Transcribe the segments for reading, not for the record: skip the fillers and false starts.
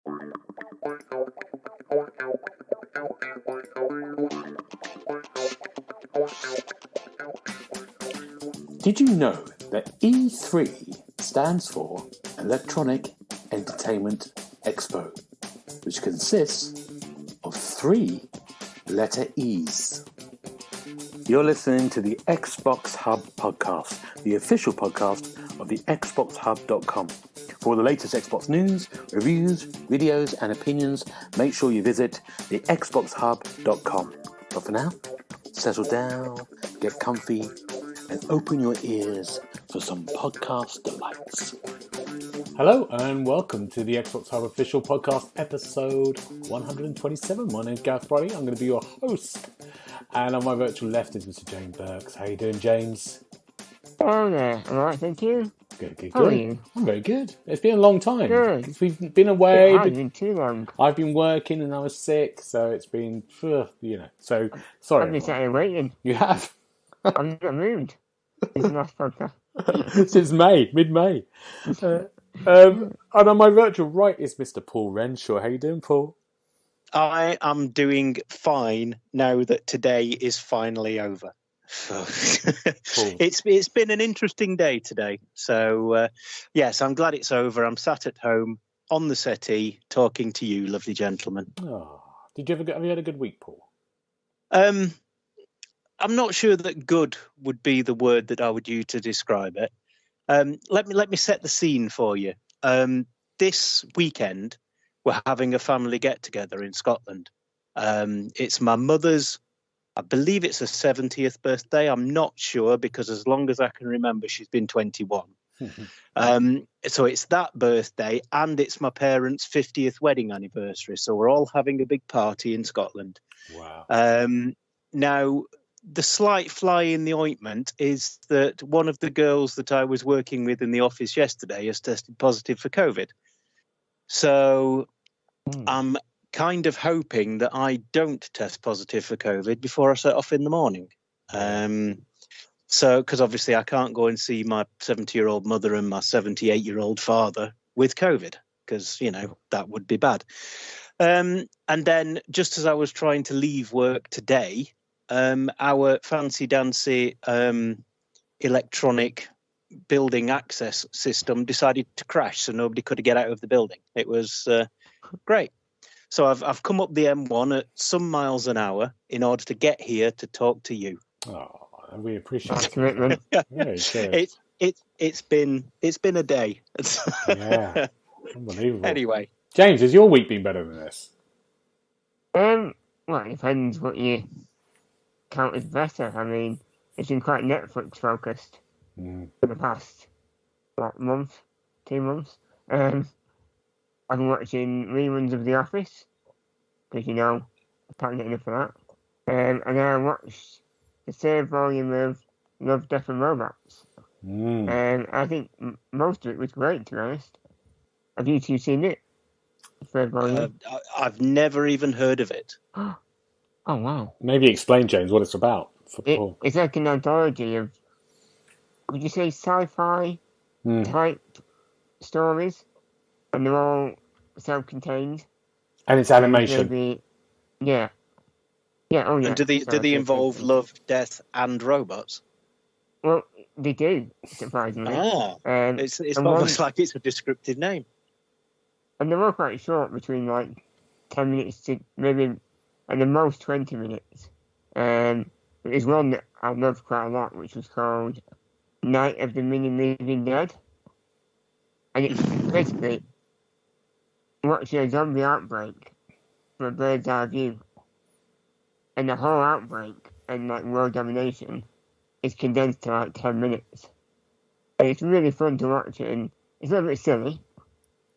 Did you know that E3 stands for Electronic Entertainment Expo, which consists of 3 letter E's? You're listening to the Xbox Hub Podcast, the official podcast of the TheXboxHub.com. For all the latest Xbox news, reviews, videos, and opinions, make sure you visit the TheXboxHub.com. But for now, settle down, get comfy, and open your ears for some podcast delights. Hello and welcome to the Xbox Hub Official Podcast, episode 127. My name's Gareth Brody. I'm going to be your host. And on my virtual left is Mr. James Burks. How you doing, James? Oh there, alright, thank you. Good. How are you? I'm very good. It's been a long time. Good. We've been away. It hasn't been too long. I've been working and I was sick, so it's been, So, sorry. I've been sat here waiting. You have? I've not moved since the last podcast. Since mid-May. And on my virtual right is Mr. Paul Renshaw. How you doing, Paul? I am doing fine now that today is finally over. It's been an interesting day today. So, yes, I'm glad it's over. I'm sat at home on the settee talking to you, lovely gentlemen. Oh, have you had a good week, Paul? I'm not sure that good would be the word that I would use to describe it. Let me set the scene for you. This weekend, we're having a family get-together in Scotland. It's my mother's, I believe it's her 70th birthday. I'm not sure because as long as I can remember, she's been 21. So it's that birthday and it's my parents' 50th wedding anniversary. So we're all having a big party in Scotland. Wow. Now, the slight fly in the ointment is that one of the girls that I was working with in the office yesterday has tested positive for COVID. So I'm kind of hoping that I don't test positive for COVID before I set off in the morning. So, because obviously I can't go and see my 70-year-old mother and my 78-year-old father with COVID, because, that would be bad. And then just as I was trying to leave work today, our fancy-dancy electronic building access system decided to crash, so nobody could get out of the building. It was great. So I've come up the M1 at some miles an hour in order to get here to talk to you. Oh, we appreciate it. It's been a day. Yeah, unbelievable. Anyway, James, has your week been better than this? Well, it depends what you count as better. I mean, it's been quite Netflix focused for the past month, 2 months. I've been watching reruns of The Office, because, I can't get enough of that. And I watched the 3rd volume of Love, Death and Robots. And I think most of it was great, to be honest. Have you two seen it? The 3rd volume? I've never even heard of it. Oh, wow. Maybe explain, James, what it's about for Paul. It's like an anthology of, would you say, sci-fi type stories? And they're all self-contained. And it's animation. Yeah. Oh, yeah. And do they involve love, death, and robots? Well, they do, surprisingly. It's almost like it's a descriptive name. And they're all quite short, between 10 minutes to maybe at the most 20 minutes. There's one that I loved quite a lot, which was called Night of the Living Dead. And it's basically watching a zombie outbreak from a bird's eye view. And the whole outbreak and world domination is condensed to 10 minutes. And it's really fun to watch it, and it's a little bit silly,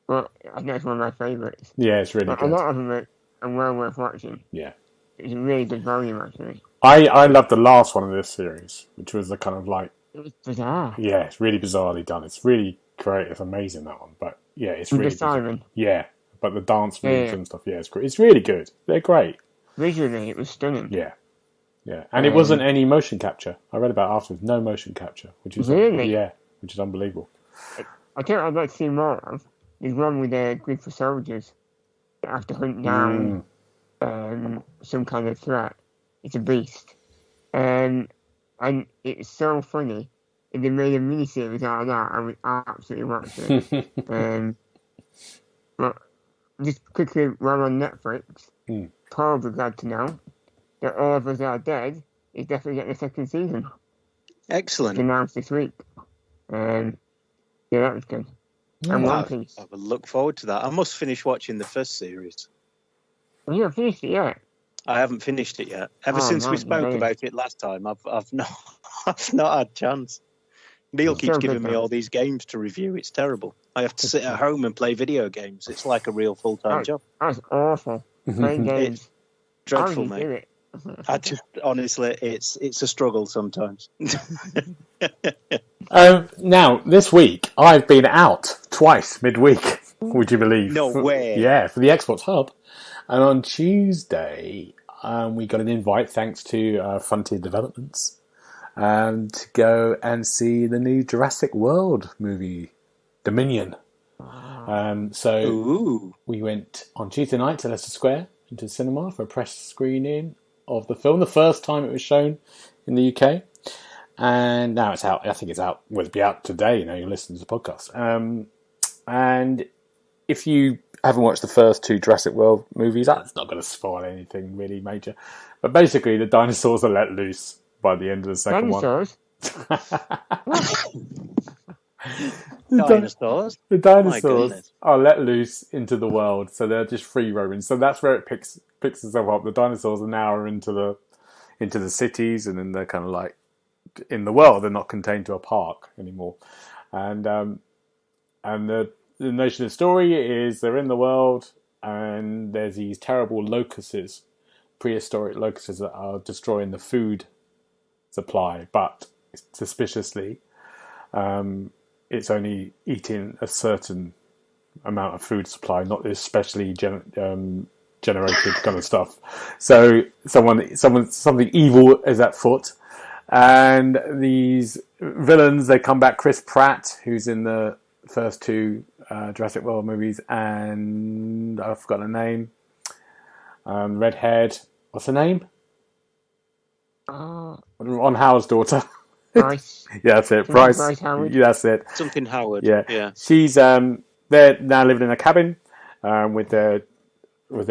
but I think it's one of my favourites. Yeah, it's really good. A lot of them are well worth watching. Yeah. It's a really good volume, actually. I love the last one of this series, which was the kind of It was bizarre. Yeah, it's really bizarrely done. It's really creative. It's amazing, that one. But yeah, it's really the siren. Yeah, but the dance moves and stuff, it's great. It's really good. They're great. Visually, it was stunning. Yeah. And it wasn't any motion capture. I read about it afterwards. No motion capture, which is which is unbelievable. I think I'd like to see more of. There's one with a group of soldiers that have to hunt down some kind of threat. It's a beast. And it's so funny. If they made a miniseries out of that, I would absolutely watch it. But just quickly, while on Netflix, probably glad to know that All of Us Are Dead is definitely getting a second season. Excellent. Announced this week. Yeah, that was good. And One Piece. I will look forward to that. I must finish watching the first series. You haven't finished it yet? I haven't finished it yet. Ever since we spoke about it last time, I've not had a chance. Neil keeps giving me all these games to review. It's terrible. I have to sit at home and play video games. It's like a real full-time job. That's awful. Playing games. It's dreadful, mate. I just honestly, it's a struggle sometimes. Now, this week, I've been out twice midweek, would you believe? No way. Yeah, for the Xbox Hub. And on Tuesday, we got an invite, thanks to Frontier Developments, to go and see the new Jurassic World movie, Dominion. So we went on Tuesday night to Leicester Square, into the cinema for a press screening of the film, the first time it was shown in the UK. And now it's out. I think it's out. Will it be out today? You're listening to the podcast. And if you haven't watched the first two Jurassic World movies, that's not going to spoil anything really major. But basically, the dinosaurs are let loose by the end of the second one. Dinosaurs? The dinosaurs are let loose into the world, so they're just free roaming. So that's where it picks itself up. The dinosaurs are now into the cities, and then they're kind of like in the world. They're not contained to a park anymore. And the notion of the story is they're in the world, and there's these terrible locusts, prehistoric locusts that are destroying the food supply, but suspiciously, it's only eating a certain amount of food supply, not this specially generated kind of stuff. So something evil is at foot, and these villains, they come back. Chris Pratt, who's in the first two Jurassic World movies, and I've forgotten her name. Redhead, what's her name? Ron Howard's daughter. Bryce. Yeah, that's it. Bryce Howard. Yeah, that's it. Something Howard. Yeah. She's they're now living in a cabin with their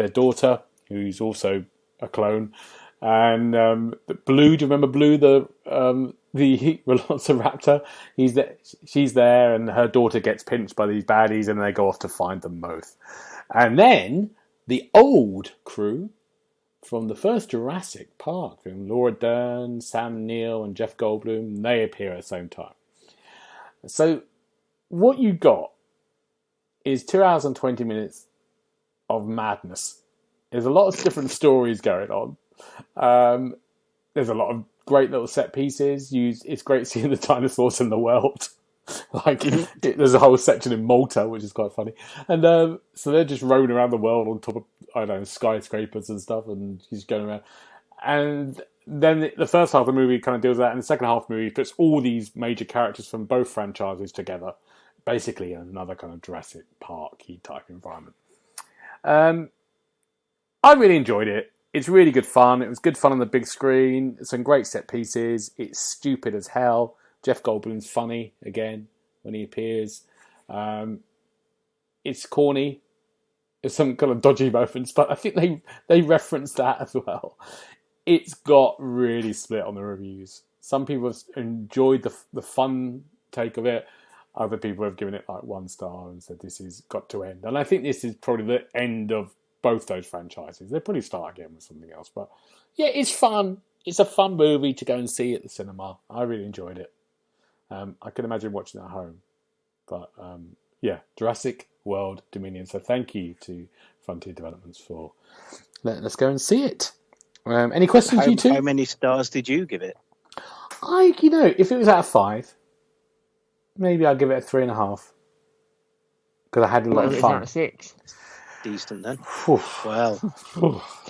daughter, who's also a clone. And Blue, do you remember Blue, the Velociraptor? She's there, and her daughter gets pinched by these baddies, and they go off to find them both. And then the old crew from the first Jurassic Park film, Laura Dern, Sam Neill, and Jeff Goldblum, they appear at the same time. So what you got is 2 hours and 20 minutes of madness. There's a lot of different stories going on. There's a lot of great little set pieces. It's great seeing the dinosaurs in the world. There's a whole section in Malta, which is quite funny. And so they're just roaming around the world on top of, skyscrapers and stuff, and he's going around. And then the first half of the movie kind of deals with that, and the second half of the movie puts all these major characters from both franchises together, basically in another kind of Jurassic Park-y type environment. I really enjoyed it. It's really good fun. It was good fun on the big screen. Some great set pieces. It's stupid as hell. Jeff Goldblum's funny again when he appears. It's corny. There's some kind of dodgy moments, but I think they reference that as well. It's got really split on the reviews. Some people have enjoyed the fun take of it. Other people have given it like 1 star and said this has got to end. And I think this is probably the end of both those franchises. They'll probably start again with something else. But yeah, it's fun. It's a fun movie to go and see at the cinema. I really enjoyed it. I can imagine watching it at home. But yeah, Jurassic World Dominion. So thank you to Frontier Developments for letting us go and see it. Any questions, you two? How many stars did you give it? If it was out of 5, maybe I'd give it a 3.5. Because I had a lot of fun. Out of 6? Decent then. Well,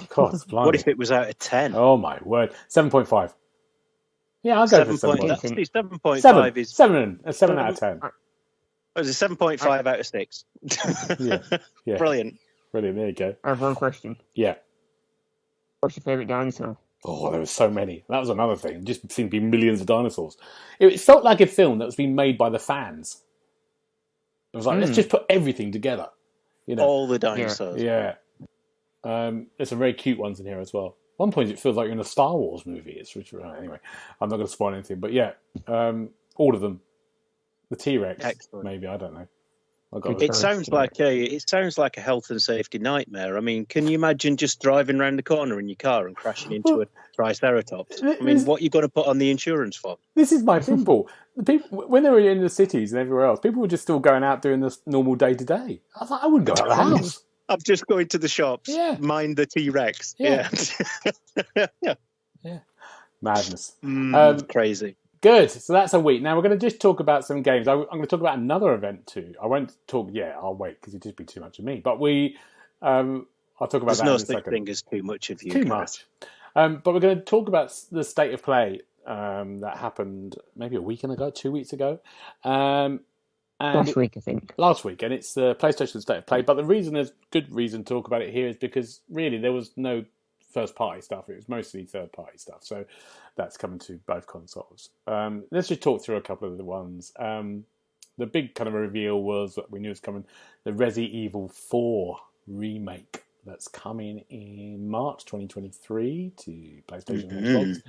God, what if it was out of 10? Oh my word, 7.5. Yeah, I'll go for 7.5. 7.5 is 7 out of 10. Oh, it's a 7.5 out of 6. Yeah. Brilliant. Brilliant. There you go. I have one question. Yeah. What's your favourite dinosaur? Oh, there were so many. That was another thing. Just seemed to be millions of dinosaurs. It felt like a film that was being made by the fans. It was like, let's just put everything together. You know, all the dinosaurs. Yeah. There's some very cute ones in here as well. At one point, it feels like you're in a Star Wars movie. Anyway, I'm not going to spoil anything. But yeah, all of them. The T-Rex, Excellent. maybe, I don't know. It sounds like a health and safety nightmare. I mean, can you imagine just driving around the corner in your car and crashing into a Triceratops? I mean, what are you going to put on the insurance for? This is my thimble. People, when they were in the cities and everywhere else, people were just still going out doing this normal day to day. I was like, I wouldn't go out of the house. I'm just going to the shops. Yeah. Mind the T-Rex. Yeah. Yeah. Madness. Crazy. Good. So that's a week. Now we're going to just talk about some games. I'm going to talk about another event too. I won't talk. Yeah, I'll wait because it'd just be too much of me. But I'll talk about There's that no in a such second. thing as too much of you. Too much. But we're going to talk about the state of play that happened maybe a week ago, 2 weeks ago. Last week, I think. Last week, and it's the PlayStation State of Play. But the reason, there's good reason to talk about it here is because really there was no first-party stuff. It was mostly third-party stuff. So that's coming to both consoles. Let's just talk through a couple of the ones. The big kind of reveal was that we knew was coming, the Resident Evil 4 remake that's coming in March 2023 to PlayStation and Xbox.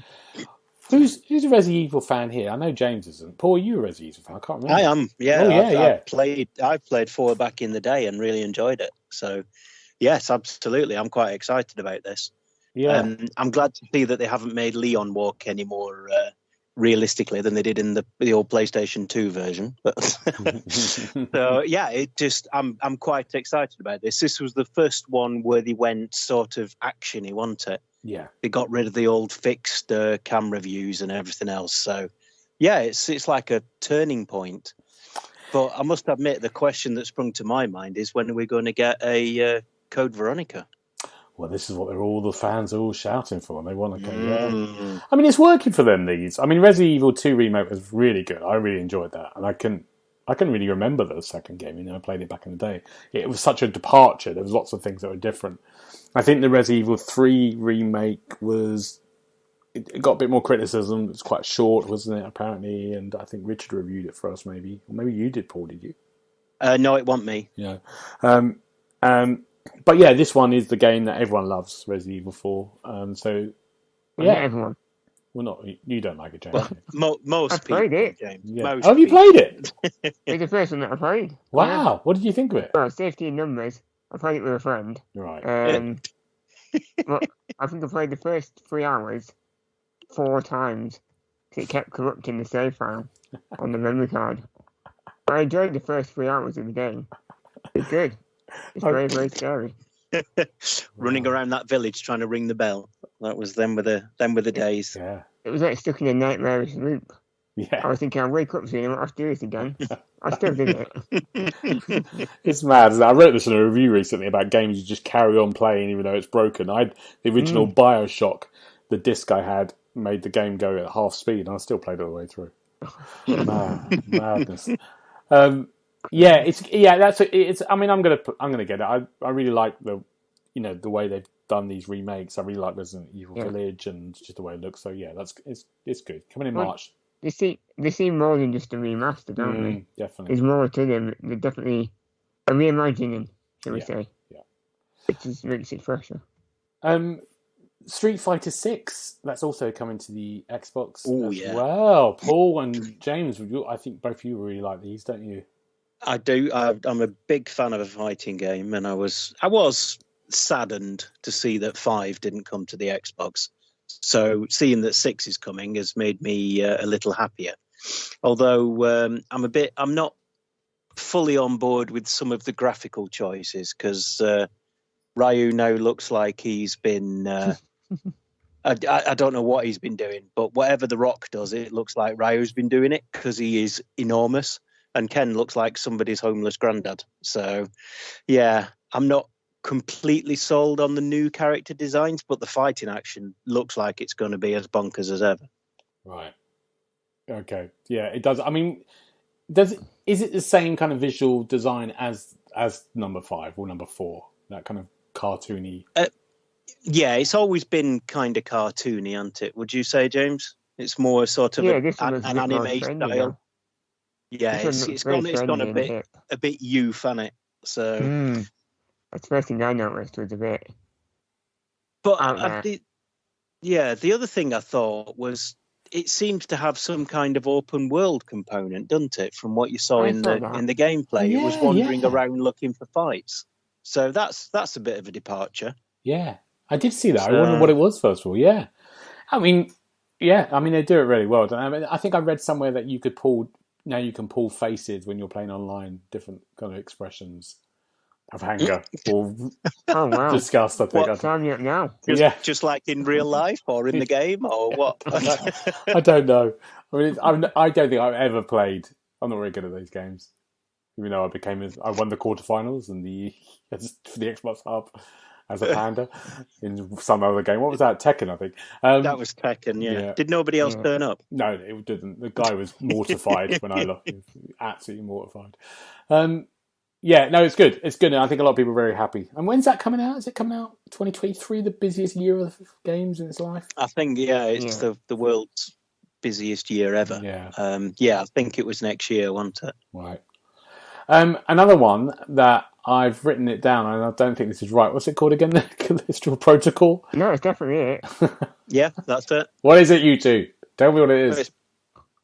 Who's a Resident Evil fan here? I know James isn't. Paul, you a Resident Evil fan? I can't remember. I am. Yeah. Oh, yeah, I've played 4 back in the day and really enjoyed it. So, yes, absolutely. I'm quite excited about this. Yeah. I'm glad to see that they haven't made Leon walk any more realistically than they did in the old PlayStation 2 version. But so yeah, I'm quite excited about this. This was the first one where they went sort of actiony, wasn't it? Yeah. They got rid of the old fixed camera views and everything else. So yeah, it's like a turning point. But I must admit, the question that sprung to my mind is, when are we going to get a Code Veronica? Well, this is what all the fans are all shouting for, and they want to go. Yeah. I mean, it's working for them. Resident Evil 2 remake was really good. I really enjoyed that, and I couldn't really remember the second game. I played it back in the day. It was such a departure. There was lots of things that were different. I think the Resident Evil 3 remake it got a bit more criticism. It was quite short, wasn't it? Apparently, and I think Richard reviewed it for us, maybe, or maybe you did, Paul. Did you? No, it wasn't me. Yeah. But yeah, this one is the game that everyone loves, Resident Evil 4. So, yeah. Not everyone. Well, not you don't like it, James. Well, most I played people, it. James. Yeah. Most Have you people. played it? It's the first one that I played. Wow. Yeah. What did you think of it? Well, safety in numbers. I played it with a friend. Right. Well, I think I played the first 3 hours 4 times because it kept corrupting the save file on the memory card. I enjoyed the first 3 hours of the game. It's good. It's very, very scary. Running around that village trying to ring the bell. That was them with the days. Yeah. It was like stuck in a nightmarish loop. Yeah. I was thinking, I'll wake up soon and I'll have to do this again. I still did it. It's mad. I wrote this in a review recently about games you just carry on playing even though it's broken. The original BioShock, the disc I had, made the game go at half speed, and I still played it all the way through. Madness. I mean, I'm gonna get it. I really like the way they've done these remakes. I really like Resident Evil Village and just the way it looks. So yeah, it's good. Coming in March. They seem more than just a remaster, don't they? Definitely. There's more to them. They're definitely a reimagining, shall we say? Yeah. Which just makes it fresher. Street Fighter 6. That's also coming to the Xbox as well. Paul and James, I think both of you really like these, don't you? I do. I'm a big fan of a fighting game, and I was saddened to see that 5 didn't come to the Xbox. So seeing that 6 is coming has made me a little happier. Although I'm not fully on board with some of the graphical choices, because Ryu now looks like he's been. I don't know what he's been doing, but whatever The Rock does, it looks like Ryu's been doing it, because he is enormous. And Ken looks like somebody's homeless granddad. So, yeah, I'm not completely sold on the new character designs, but the fighting action looks like it's going to be as bonkers as ever. Right. Okay. Yeah, it does. I mean, is it the same kind of visual design as number 5 or number 4? that kind of cartoony. Yeah, it's always been kind of cartoony, hasn't it? Would you say, James? It's more sort of an anime style. Yeah, it's gone a bit youth, hasn't it? So that's the first thing I noticed was a bit. But the other thing I thought was it seems to have some kind of open world component, doesn't it? From what you saw in the gameplay, it was wandering around looking for fights. So that's a bit of a departure. Yeah, I did see that. I wondered what it was first of all. Yeah, I mean, they do it really well. I think I read somewhere that you can pull faces when you're playing online, different kind of expressions of anger or disgust. I think. What time are you now? Just like in real life or in the game or what? I don't know. I mean, I don't think I've ever played. I'm not very good at these games, even though I won the quarterfinals and for the Xbox Hub as a panda in some other game. What was that? Tekken, I think. That was Tekken. Yeah. Did nobody else turn up? No, it didn't. The guy was mortified when I looked. Absolutely mortified. Yeah, no, it's good. It's good, and I think a lot of people are very happy. And when's that coming out? Is it coming out 2023, the busiest year of games in its life? I think, it's the world's busiest year ever. Yeah. I think it was next year, wasn't it? Right. Another one that I've written it down, and I don't think this is right. What's it called again? The Callisto Protocol? No, it's definitely it. Yeah, that's it. What is it, you two? Tell me what it is.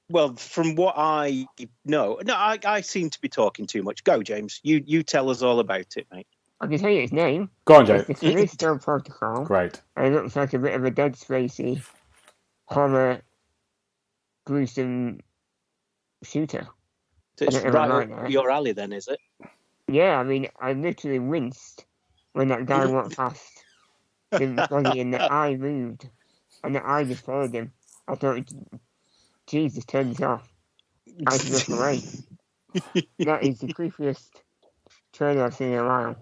Well, from what I know, I seem to be talking too much. Go, James. You tell us all about it, mate. I can tell you its name. Go on, James. It's the Callisto Protocol. Great. And it looks like a bit of a Dead Spacey horror, gruesome shooter. So it's right up your alley, then, is it? Yeah, I mean, I literally winced when that guy walked past the body and the eye moved, and the eye just followed him. I thought, Jesus, turn this off. I should look away. That is the creepiest trailer I've seen in a while.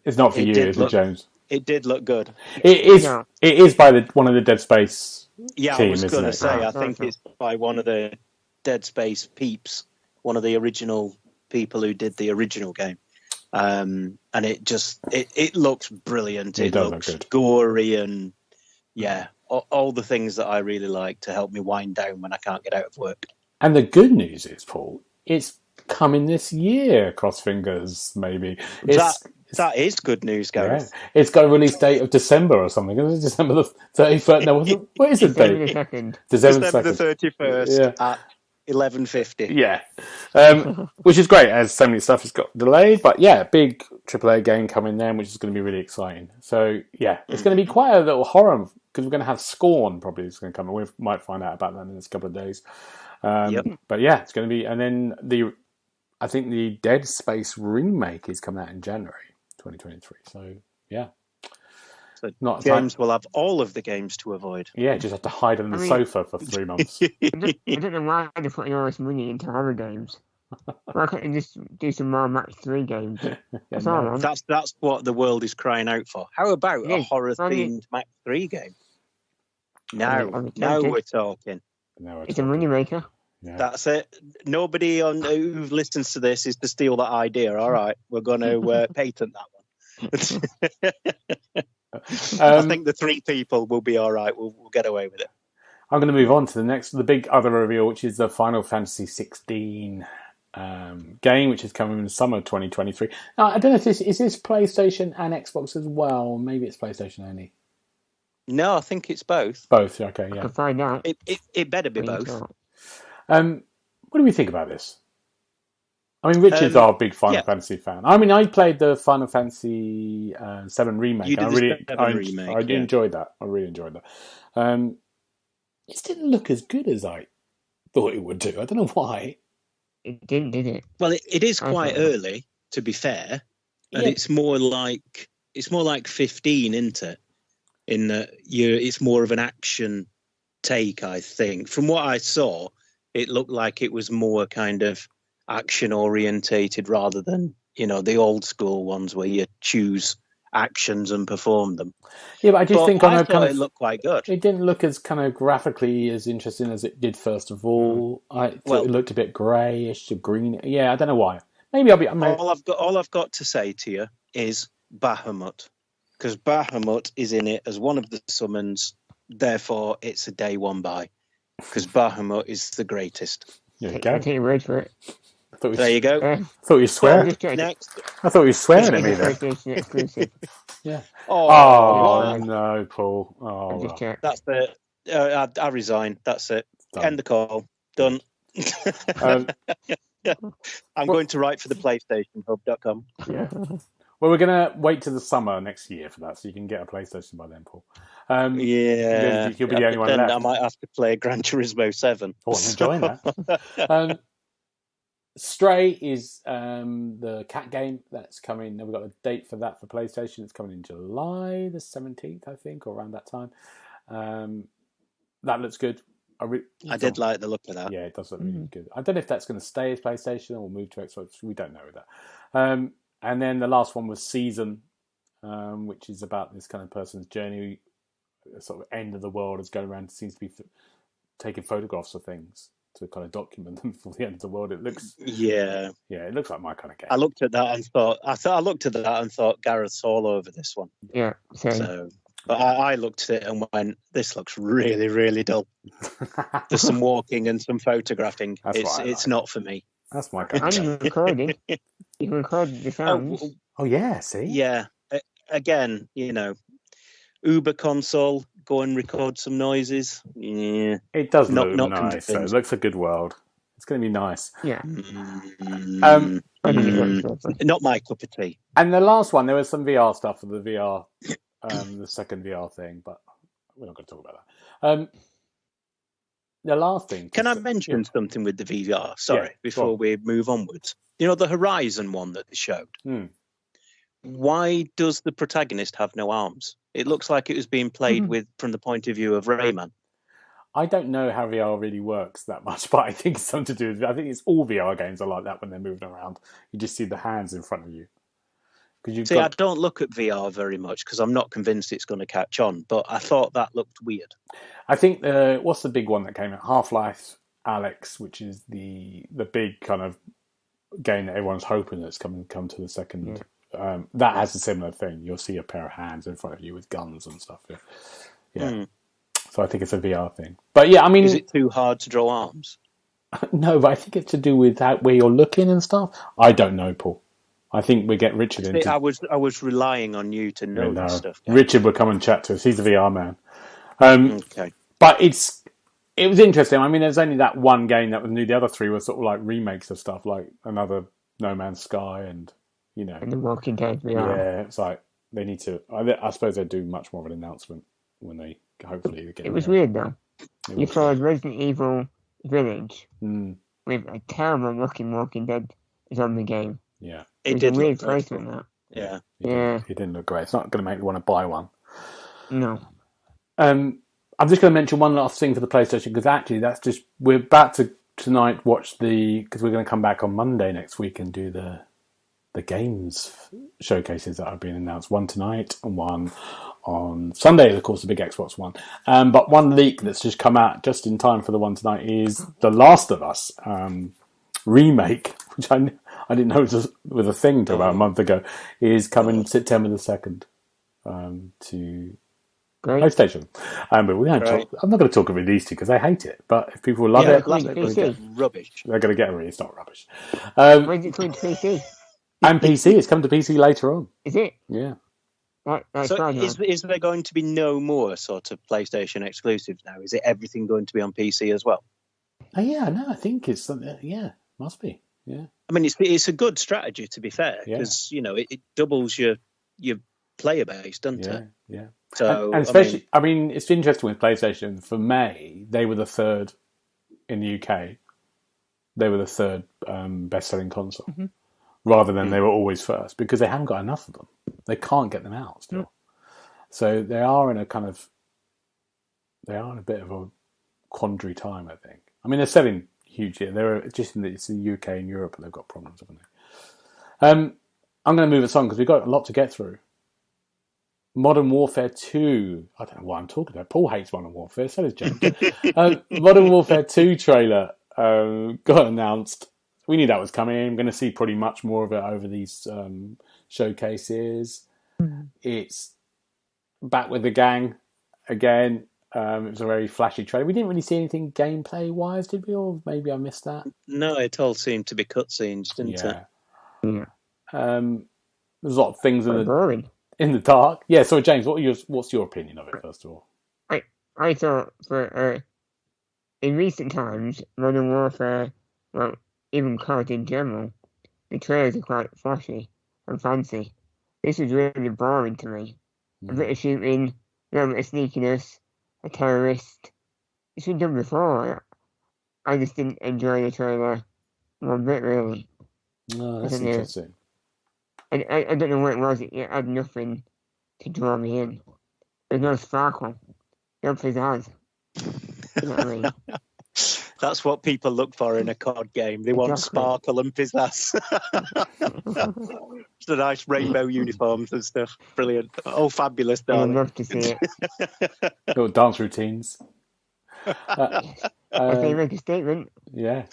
It's not for you, is it, James? It did look good. It is. No. It is by one of the Dead Space team, I was going to say. I think it's by one of the Dead Space peeps, one of the original people who did the original game. And it looks brilliant. It looks gory and all the things that I really like to help me wind down when I can't get out of work. And the good news is, Paul, it's coming this year. Cross fingers, maybe. That is good news, Gareth. Yeah. It's got a release date of December or something. Is it December the 31st? No, what is the date? December the 31st at 11:50. Yeah. Which is great, as so many stuff has got delayed. But big AAA game coming then, which is going to be really exciting. So, it's going to be quite a little horror, because we're going to have Scorn probably is going to come. We might find out about that in the next couple of days. But it's going to be, and then I think the Dead Space remake is coming out in January 2023. So James will have all of the games to avoid. Yeah, just have to hide on the sofa for 3 months. I don't know why they're putting all this money into horror games. Why can't you just do some more Match 3 games? That's what the world is crying out for. How about a horror-themed Match 3 game? Now we're talking. It's a money maker. Yeah. That's it. Nobody who listens to this is to steal that idea. All right, we're going to patent that one. I think the 3 people will be all right. We'll get away with it. I'm going to move on to the big other reveal, which is the Final Fantasy 16 game, which is coming in summer 2023. Now, I don't know if this is PlayStation and Xbox as well. Maybe it's PlayStation only. No, I think it's both. Both, okay, yeah. I can find out. It better be both. What do we think about this? I mean, Richard's our big Final Fantasy fan. I mean, I played the Final Fantasy 7 remake. You did the remake. I enjoyed that. I really enjoyed that. It didn't look as good as I thought it would do. I don't know why. It didn't, did it? Well, it is quite early, to be fair, and it's more like 15, isn't it? In that it's more of an action take, I think. From what I saw, it looked like it was more kind of action orientated rather than, the old school ones where you choose actions and perform them. Yeah, but I just think it looked quite good. It didn't look as kind of graphically as interesting as it did first of all. I thought it looked a bit greyish, green. Yeah, I don't know why. Maybe I'll be. All I've got to say to you is Bahamut, because Bahamut is in it as one of the summons. Therefore, it's a day one buy, because Bahamut is the greatest. There you I go. take your word for it. There you go. I thought you were swearing. Next. I thought you were swearing at me It's then. PlayStation exclusive. Yeah. Oh, Oh no, Paul. Oh, I just well. checked. that's it. I resign. That's it. Done. End the call. Done. Um, I'm going to write for the PlayStationHub.com. yeah. Well, we're gonna wait till the summer next year for that, so you can get a PlayStation by then, Paul. Yeah. You'll be the only one then left. I might have to play Gran Turismo 7. Oh, I'm enjoying that. Stray is the cat game that's coming. We've got a date for that for PlayStation. It's coming in July the 17th, I think, or around that time. That looks good. I did like the look of that. Yeah, it does look really good. I don't know if that's going to stay as PlayStation or move to Xbox. We don't know that. And then the last one was Season, which is about this kind of person's journey, sort of end of the world, is going around, seems to be taking photographs of things to kind of document them for the end of the world. It looks, it looks like my kind of game. I looked at that and thought, Gareth's all over this one. Yeah, same. So, but I looked at it and went, this looks really, really dull. There's some walking and some photographing. It's not for me. That's my kind of And game. you recorded. You recorded the sounds. Oh yeah, see? Yeah. Again, Uber console, go and record some noises. Yeah. It does Not look nice. convinced. So it looks a good world. It's going to be nice. Yeah. Not my cup of tea. And the last one, there was some VR stuff for the VR, the second VR thing, but we're not going to talk about that. The last thing. Can I mention something with the VR? Sorry, before we move onwards. The Horizon one that they showed. Why does the protagonist have no arms? It looks like it was being played with from the point of view of Rayman. I don't know how VR really works that much, but I think it's something to do with it. I think it's all VR games are like that when they're moving around. You just see the hands in front of you. I don't look at VR very much because I'm not convinced it's going to catch on, but I thought that looked weird. I think what's the big one that came out? Half-Life Alyx, which is the big kind of game that everyone's hoping that's come to the second. That has a similar thing. You'll see a pair of hands in front of you with guns and stuff. Yeah. So I think it's a VR thing. But yeah, I mean, is it too hard to draw arms? No, but I think it's to do with where you're looking and stuff. I don't know, Paul. I think we get Richard into. I was relying on you to know this stuff. Yeah. Richard will come and chat to us. He's a VR man. Okay. But it was interesting. I mean, there's only that one game that was new. The other three were sort of like remakes of stuff, like another No Man's Sky and And The Walking Dead VR. Yeah, it's like they need to. I suppose they'd do much more of an announcement when they hopefully get. It was weird though. You saw Resident Evil Village with a terrible looking Walking Dead is on the game. Yeah, it did. A weird placement that. Yeah. It didn't look great. It's not going to make me want to buy one. No. I'm just going to mention one last thing for the PlayStation because actually we're about to tonight watch because we're going to come back on Monday next week and do the games showcases that have been announced. One tonight and one on Sunday, of course, the big Xbox one. But one leak that's just come out just in time for the one tonight is The Last of Us remake, which I didn't know was a thing until about a month ago, is coming September the 2nd to PlayStation. But we don't talk. I'm not going to talk about these two because I hate it. But if people love it, rubbish. They're going to get it. It's not rubbish. When's it coming to PC? And PC. It's come to PC later on. Is it? Yeah. Right, so is there going to be no more sort of PlayStation exclusives now? Is it everything going to be on PC as well? Yeah, no, I think it's something. Yeah, must be. Yeah. I mean, it's a good strategy to be fair because it doubles your player base, doesn't it? Yeah. So and especially, I mean, it's interesting with PlayStation. For May, they were the third in the UK. They were the third best-selling console, rather than they were always first because they haven't got enough of them. They can't get them out still. So they are in a bit of a quandary time, I think. I mean, they're selling hugely. They're just it's the UK and Europe they've got problems, haven't they? I'm going to move us on because we've got a lot to get through. Modern Warfare 2. I don't know what I'm talking about. Paul hates Modern Warfare, so does James. Modern Warfare 2 trailer got announced. We knew that was coming. I'm going to see pretty much more of it over these showcases. It's back with the gang again. It was a very flashy trailer. We didn't really see anything gameplay-wise, did we? Or maybe I missed that. No, it all seemed to be cutscenes, didn't it? Yeah. There's a lot of things Boring. in the dark. Yeah, so James, what's your opinion of it, first of all? I thought in recent times, Modern Warfare, well, even COD in general, the trailers are quite flashy and fancy. This was really boring to me. A bit of shooting, a little bit of sneakiness, a terrorist. It's been done before. I just didn't enjoy the trailer one bit, really. Oh, that's interesting. I don't know what it was. It had nothing to draw me in. There's no sparkle. No pizzazz. You know what I mean? That's what people look for in a COD game. They want sparkle and pizzazz. It's the nice rainbow uniforms and stuff. Brilliant. Oh, fabulous, darling. I'd love to see it. Little dance routines. I think make a statement. Yeah.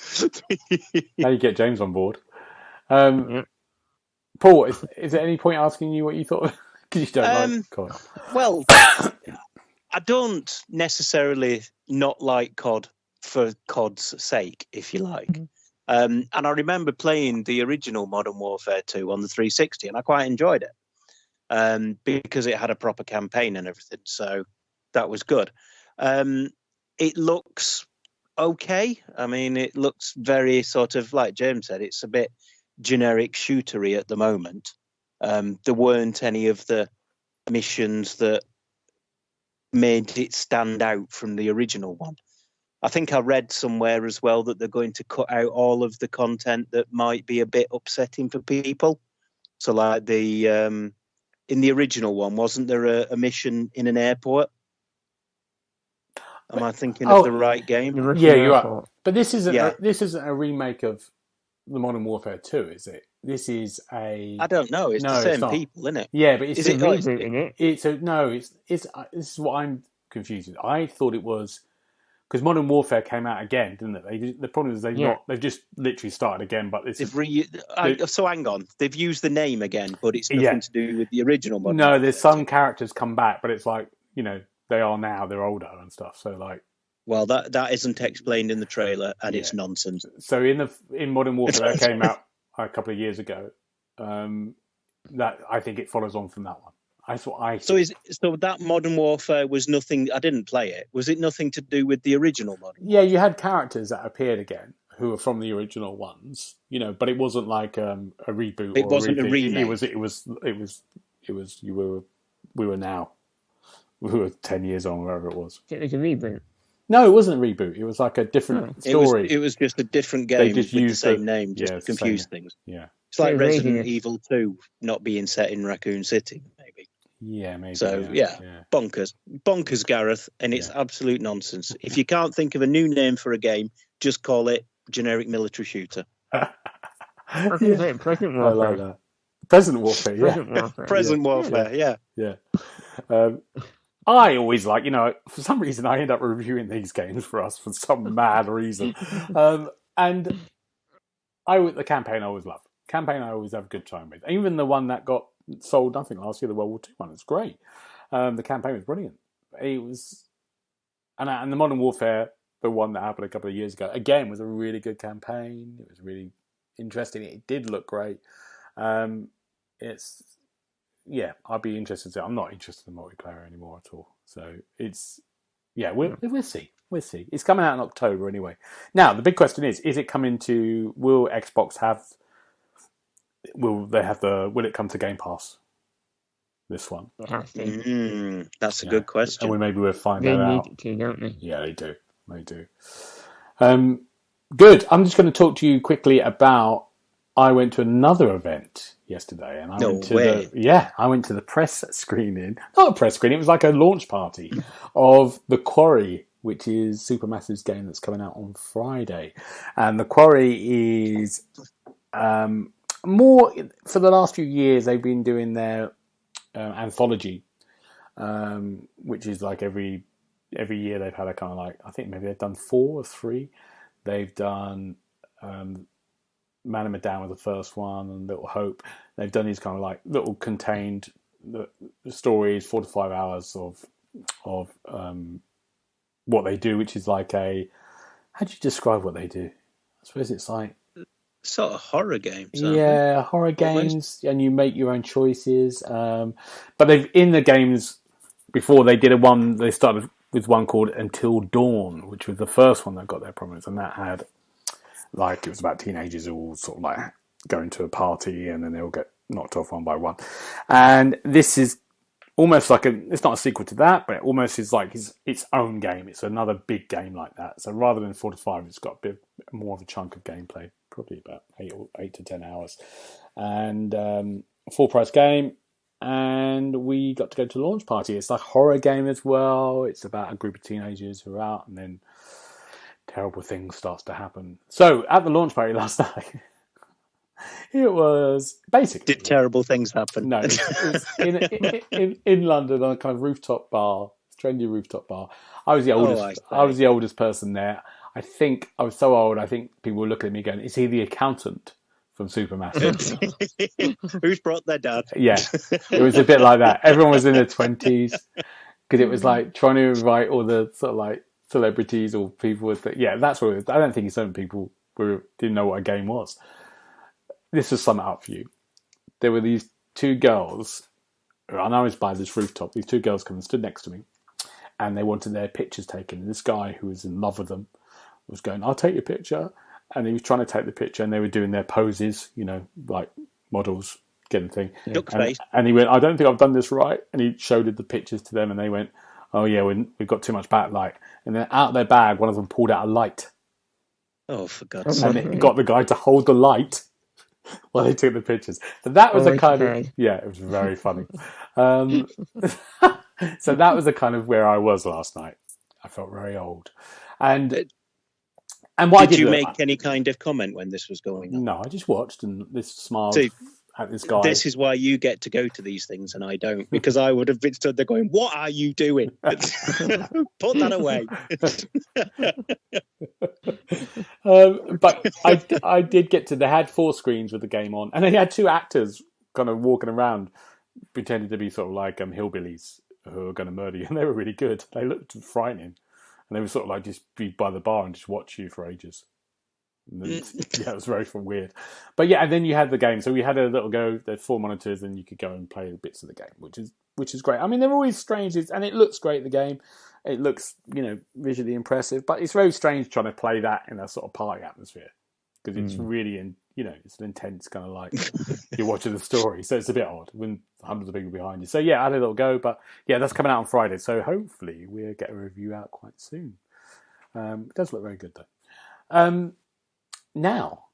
Now you get James on board. Paul, is there any point asking you what you thought? Because you don't like COD. Well, I don't necessarily not like COD for COD's sake, if you like. And I remember playing the original Modern Warfare 2 on the 360, and I quite enjoyed it because it had a proper campaign and everything. So that was good. It looks okay. I mean, it looks very sort of, like James said, it's a bit generic shootery at the moment. There weren't any of the missions that made it stand out from the original one. I think I read somewhere as well that they're going to cut out all of the content that might be a bit upsetting for people. So like in the original one, wasn't there a mission in an airport? Am I thinking of the right game? Yeah, you are. But this isn't a remake of the Modern Warfare 2, is it? This is a... I don't know. It's the same people, isn't it? Yeah, but it's a reboot, isn't it? This is what I'm confused with. I thought it was... Because Modern Warfare came out again, didn't it? The problem is they've just literally started again, but so hang on. They've used the name again, but it's nothing to do with the original Modern No, Warfare. There's some characters come back, but it's like, they're older and stuff, so like... Well, that isn't explained in the trailer, and it's nonsense. So in Modern Warfare that came out a couple of years ago, that I think it follows on from that one. So that Modern Warfare was nothing. I didn't play it. Was it nothing to do with the original Modern Warfare? Yeah, you had characters that appeared again who were from the original ones, but it wasn't like a reboot. It wasn't a remake. We were 10 years on, wherever it was. It was a reboot. No, it wasn't a reboot. It was like a different story. It was just a different game with the same name, just to confuse things. Yeah. It's like Resident Evil 2 not being set in Raccoon City, maybe. Yeah, maybe. So, bonkers. Bonkers, Gareth, and it's absolute nonsense. If you can't think of a new name for a game, just call it generic military shooter. Present Warfare. I like that. Present Warfare, yeah. Present Warfare, yeah. Yeah. I always like, for some reason I end up reviewing these games for us for some mad reason. And the campaign I always love. Campaign I always have a good time with. Even the one that got sold nothing last year, the World War II one, it's great. The campaign was brilliant. It was, and the Modern Warfare, the one that happened a couple of years ago, again was a really good campaign. It was really interesting. It did look great. I'd be interested. I'm not interested in multiplayer anymore at all. So we'll see. We'll see. It's coming out in October anyway. Now the big question is it coming to? Will Xbox have? Will it come to Game Pass? This one. That's a good question. And maybe we'll find that out. They need to, don't they? Yeah, they do. They do. Good. I'm just going to talk to you quickly about. I went to another event yesterday, and I went to the press screening. Not a press screening; it was like a launch party of The Quarry, which is Supermassive's game that's coming out on Friday. And The Quarry is more for the last few years. They've been doing their anthology, which is like every year they've had a kind of like, I think maybe they've done 4 or 3. They've done. Man and Medan was the first one, and Little Hope. They've done these kind of like little contained the story is 4 to 5 hours of what they do, which is like a. How do you describe what they do? I suppose it's like sort of horror games. Yeah, horror games, and you make your own choices. But they've in the games before they did one. They started with one called Until Dawn, which was the first one that got their prominence, and that had like it was about teenagers who all sort of like going to a party, and then they all get knocked off one by one. And this is almost like it's not a sequel to that, but it almost is like its own game. It's another big game like that. So rather than 4 to 5, it's got a bit more of a chunk of gameplay. Probably about 8 to 10 hours, and a full price game. And we got to go to the launch party. It's like a horror game as well. It's about a group of teenagers who are out, and then terrible things starts to happen. So at the launch party last night, it was basically did terrible things happen? No, it was in London on a kind of rooftop bar, trendy rooftop bar. I was the oldest. I was the oldest person there. I think I was so old. I think people were looking at me going, "Is he the accountant from Supermassive?" Who's brought their dad? Yeah, it was a bit like that. Everyone was in their 20s because it was like trying to invite all the sort of like celebrities or people with. That's what it was. I don't think some people didn't know what a game was. This was sum it up for you. There were these two girls, and I was by this rooftop. These two girls come and stood next to me, and they wanted their pictures taken. And this guy who was in love with them was going, "I'll take your picture," and he was trying to take the picture, and they were doing their poses, like models getting the thing. Duck face. And he went, "I don't think I've done this right," and he showed the pictures to them, and they went, "Oh yeah, we've got too much backlight." And then out of their bag, one of them pulled out a light. Oh, for God's sake! And it got the guy to hold the light while they took the pictures. So that was it was very funny. So that was the kind of where I was last night. I felt very old. And why did you make any kind of comment when this was going on? No, I just watched and smiled at this guy. This is why you get to go to these things and I don't, because I would have been stood there going, "What are you doing? Put that away." But I did get to. They had 4 screens with the game on, and they had 2 actors kind of walking around, pretending to be sort of like hillbillies who are going to murder you, and they were really good. They looked frightening. And they would sort of like just be by the bar and just watch you for ages. And then, it was very weird. But and then you had the game. So we had a little go. There's 4 monitors, and you could go and play bits of the game, which is great. I mean, they're always strange, and it looks great. The game, it looks visually impressive, but it's very strange trying to play that in a sort of party atmosphere because it's really it's an intense kind of like you're watching the story. So it's a bit odd when hundreds of people behind you. So I had a little go, but that's coming out on Friday. So hopefully we'll get a review out quite soon. It does look very good though. Now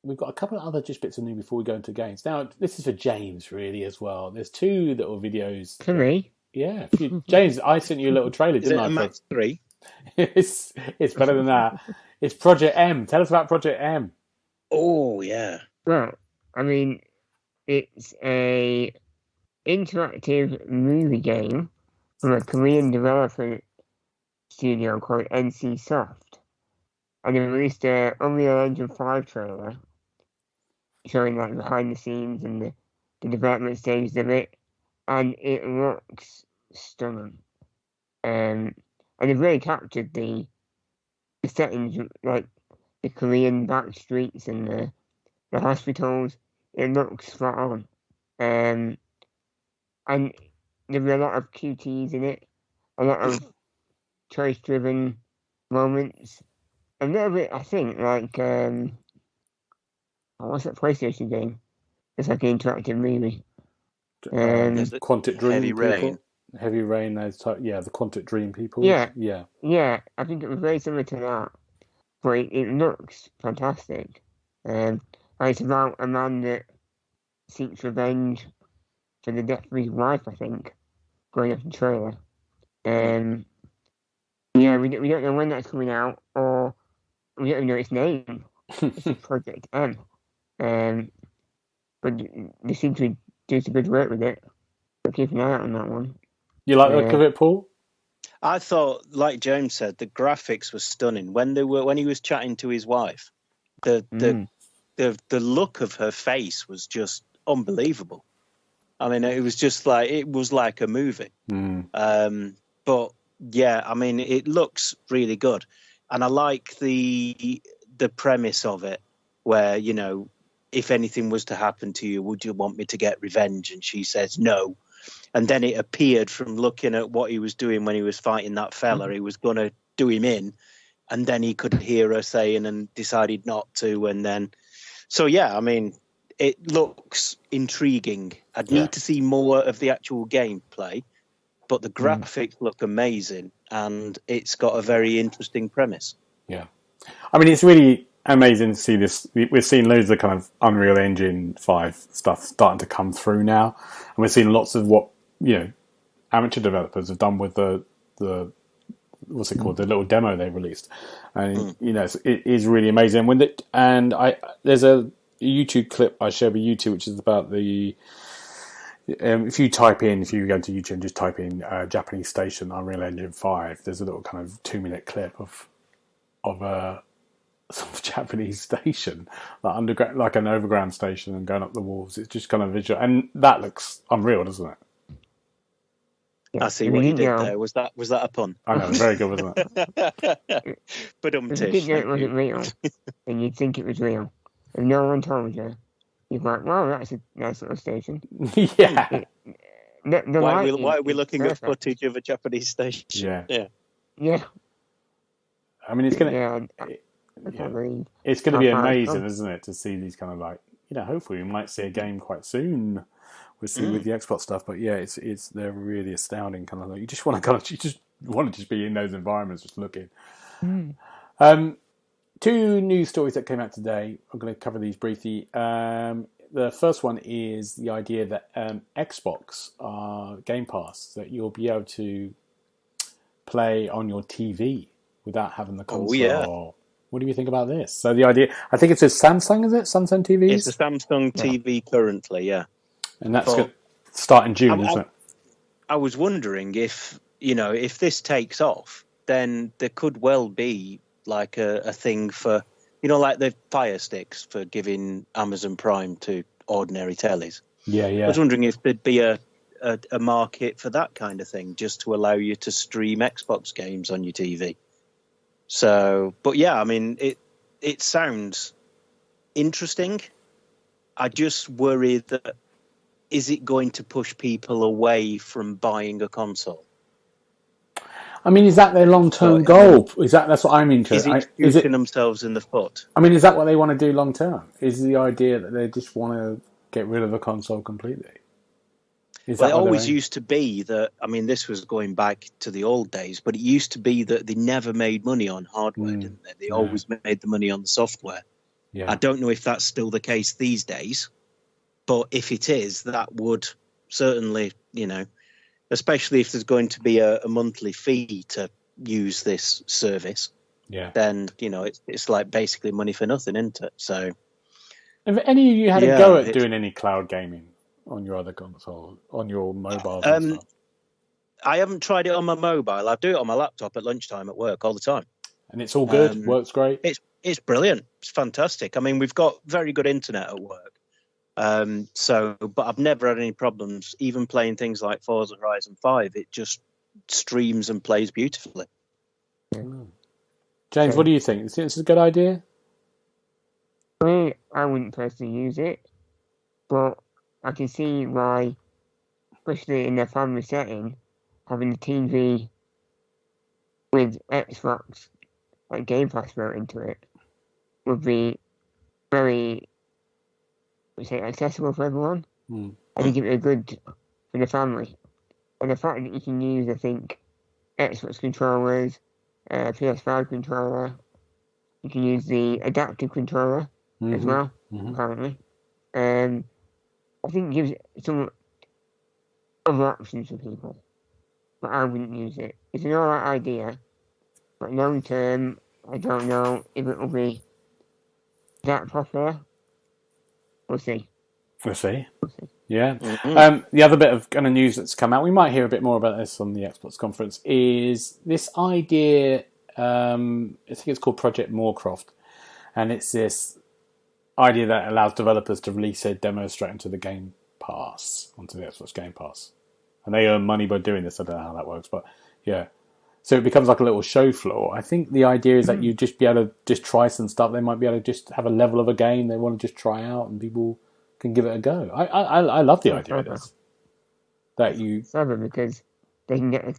we've got a couple of other just bits of news before we go into games. Now this is for James really as well. There's 2 little videos. For me? Yeah. James, I sent you a little trailer, didn't I? Max 3? It's better than that. It's Project M. Tell us about Project M. Oh, yeah. Well, I mean, it's a interactive movie game from a Korean developer studio called NC Soft. And they released a Unreal Engine 5 trailer showing like behind the scenes and the development stages of it. And it looks stunning. And they've really captured the settings, like the Korean back streets and the hospitals. It looks spot on. And there'll be a lot of QTs in it, a lot of choice-driven moments. A little bit, I think, like what's that PlayStation game? It's like an interactive movie. Quantic Dream Heavy people. Rain. Heavy Rain, those type, the Quantic Dream people. Yeah. I think it was very similar to that, but it looks fantastic. It's about a man that seeks revenge for the death of his wife, I think, going off the trailer. We don't know when that's coming out, or we don't even know its name. It's Project M. But they seem to do some good work with it. So keep an eye out on that one. You like the look of it, Paul? I thought, like James said, the graphics were stunning. When he was chatting to his wife, the look of her face was just unbelievable. I mean, it was like a movie. But yeah, I mean, it looks really good, and I like the premise of it, where if anything was to happen to you, would you want me to get revenge? And she says no. And then it appeared from looking at what he was doing when he was fighting that fella, he was going to do him in. And then he could hear her saying and decided not to. And then, so yeah, I mean, it looks intriguing. I'd need to see more of the actual gameplay, but the graphics look amazing and it's got a very interesting premise. Yeah. I mean, it's really amazing to see this. We're seeing loads of kind of Unreal Engine 5 stuff starting to come through now. And we're seeing lots of what, amateur developers have done with the what's it called, the little demo they released. And, it is really amazing. There's a YouTube clip I shared with you two, which is about if you go to YouTube and just type in Japanese station Unreal Engine 5, there's a little kind of 2-minute clip of a sort of Japanese station, like underground, like an overground station, and going up the walls. It's just kind of visual, and that looks unreal, doesn't it? I see what you did there. Was that a pun? I know, very good, wasn't it? But if you didn't know it wasn't real, and you'd think it was real, and no one told you, you're like, well, that's a nice little station. Yeah. Why are we looking at footage of a Japanese station? Yeah. I mean, it's gonna. It's going to be amazing, isn't it, to see these kind of like, hopefully we might see a game quite soon. We'll see with the Xbox stuff, but yeah, they're really astounding kind of like, you just want to be in those environments just looking. 2 news stories that came out today. I'm going to cover these briefly. The first one is the idea that Xbox Game Pass, that you'll be able to play on your TV without having the console. Oh, yeah. What do you think about this? So the idea, I think it's a Samsung, is it? Samsung TVs? It's a Samsung TV currently, yeah. And that's going to start in June, isn't it? I was wondering if this takes off, then there could well be like a thing for, like the Fire Sticks for giving Amazon Prime to ordinary tellies. Yeah. I was wondering if there'd be a market for that kind of thing, just to allow you to stream Xbox games on your TV. So, but yeah, I mean, it sounds interesting. I just worry that, is it going to push people away from buying a console? I mean, is that their long-term goal? That's what I'm interested in. Is it shooting themselves in the foot? I mean, is that what they want to do long-term? Is the idea that they just want to get rid of the console completely? It always used to be that, I mean, this was going back to the old days, but it used to be that they never made money on hardware, didn't they? They always made the money on the software. Yeah. I don't know if that's still the case these days, but if it is, that would certainly, especially if there's going to be a monthly fee to use this service, then, it's like basically money for nothing, isn't it? So, have any of you had a go at doing any cloud gaming on your other console, on your mobile? I haven't tried it on my mobile. I do it on my laptop at lunchtime at work all the time. And it's all good? Works great? It's brilliant. It's fantastic. I mean, we've got very good internet at work. But I've never had any problems, even playing things like Forza Horizon 5. It just streams and plays beautifully. James, what do you think? Do you think it's a good idea? I wouldn't personally use it, but I can see why, especially in a family setting, having a TV with Xbox and Game Pass built into it would be very, accessible for everyone. I think it would be good for the family. And the fact that you can use, I think, Xbox controllers, PS5 controller, you can use the adaptive controller as well, apparently. I think it gives some other options for people, but I wouldn't use it. It's an alright idea, but long term, I don't know if it will be that popular. We'll see. Yeah. The other bit of kind of news that's come out, we might hear a bit more about this on the Xbox conference, is this idea, I think it's called Project Moorcroft, and it's this idea that allows developers to release their demos straight into the Game Pass, onto the Xbox Game Pass. And they earn money by doing this. I don't know how that works, but yeah. So it becomes like a little show floor. I think the idea is that you just be able to just try some stuff. They might be able to just have a level of a game they want to just try out, and people can give it a go. I love the idea of this. That you Seven, because they can get